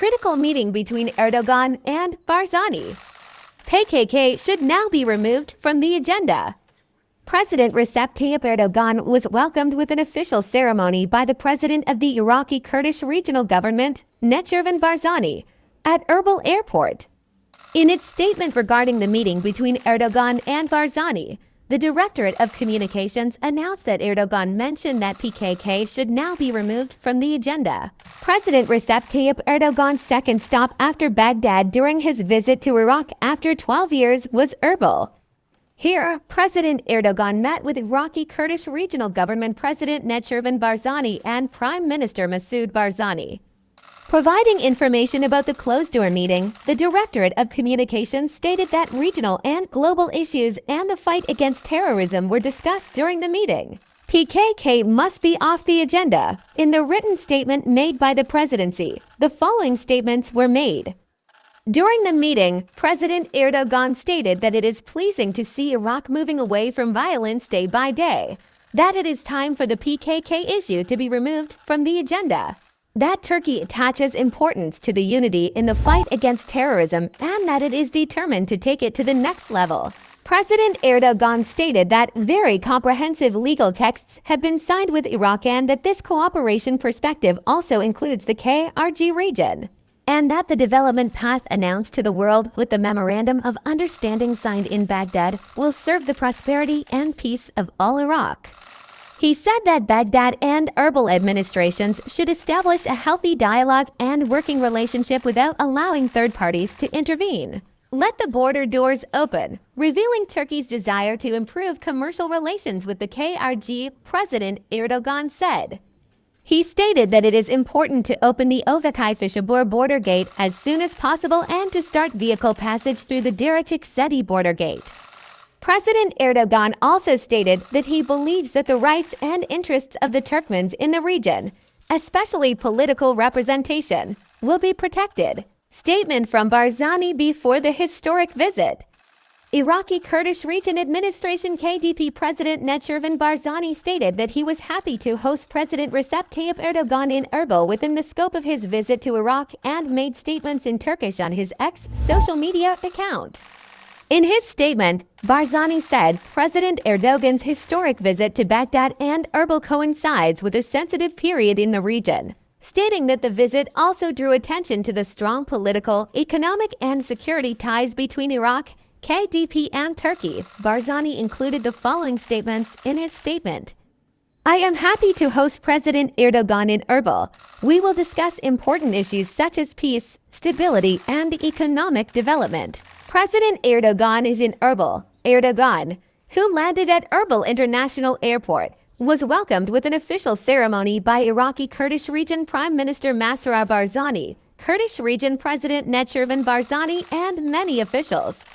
Critical meeting between Erdoğan and Barzani. PKK should now be removed from the agenda. President Recep Tayyip Erdoğan was welcomed with an official ceremony by the president of the Iraqi Kurdish Regional Government, Nechirvan Barzani, at Erbil Airport. In its statement regarding the meeting between Erdoğan and Barzani, the Directorate of Communications announced that Erdoğan mentioned that PKK should now be removed from the agenda. President Recep Tayyip Erdoğan's second stop after Baghdad during his visit to Iraq after 12 years was Erbil. Here, President Erdoğan met with Iraqi Kurdish Regional Government President Nechirvan Barzani and Prime Minister Massoud Barzani. Providing information about the closed-door meeting, the Directorate of Communications stated that regional and global issues and the fight against terrorism were discussed during the meeting. PKK must be off the agenda. In the written statement made by the presidency, the following statements were made. During the meeting, President Erdoğan stated that it is pleasing to see Iraq moving away from violence day by day, that it is time for the PKK issue to be removed from the agenda, that Turkey attaches importance to the unity in the fight against terrorism and that it is determined to take it to the next level. President Erdoğan stated that very comprehensive legal texts have been signed with Iraq and that this cooperation perspective also includes the KRG region, and that the development path announced to the world with the Memorandum of Understanding signed in Baghdad will serve the prosperity and peace of all Iraq. He said that Baghdad and Erbil administrations should establish a healthy dialogue and working relationship without allowing third parties to intervene. Let the border doors open, revealing Turkey's desire to improve commercial relations with the KRG, President Erdoğan said. He stated that it is important to open the Ovakay-Fishabur border gate as soon as possible and to start vehicle passage through the Diricik-Zeti border gate. President Erdoğan also stated that he believes that the rights and interests of the Turkmens in the region, especially political representation, will be protected. Statement from Barzani before the historic visit. Iraqi Kurdish Region Administration KDP President Nechirvan Barzani stated that he was happy to host President Recep Tayyip Erdoğan in Erbil within the scope of his visit to Iraq and made statements in Turkish on his X social media account. In his statement, Barzani said President Erdoğan's historic visit to Baghdad and Erbil coincides with a sensitive period in the region, stating that the visit also drew attention to the strong political, economic, and security ties between Iraq, KDP, and Turkey. Barzani included the following statements in his statement. I am happy to host President Erdoğan in Erbil. We will discuss important issues such as peace, stability, and economic development. President Erdoğan is in Erbil. Erdoğan, who landed at Erbil International Airport, was welcomed with an official ceremony by Iraqi Kurdish Region Prime Minister Massoud Barzani, Kurdish Region President Nechirvan Barzani, and many officials.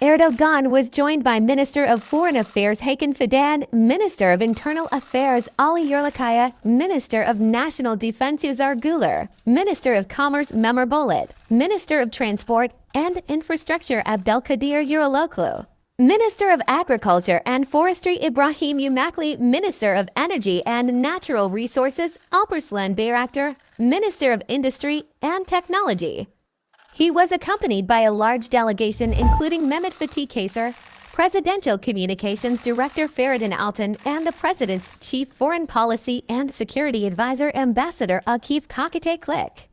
Erdoğan was joined by Minister of Foreign Affairs Hakan Fidan, Minister of Internal Affairs Ali Yerlikaya, Minister of National Defense Uzar Güler, Minister of Commerce Memur Bolat, Minister of Transport and Infrastructure Abdelkadir Yurologlu, Minister of Agriculture and Forestry Ibrahim Yumakli, Minister of Energy and Natural Resources Alparslan Bayraktar, Minister of Industry and Technology. He was accompanied by a large delegation including Mehmet Fatih Kaysar, Presidential Communications Director Feridun Altan, and the President's Chief Foreign Policy and Security Advisor Ambassador Akif Kakate Klik.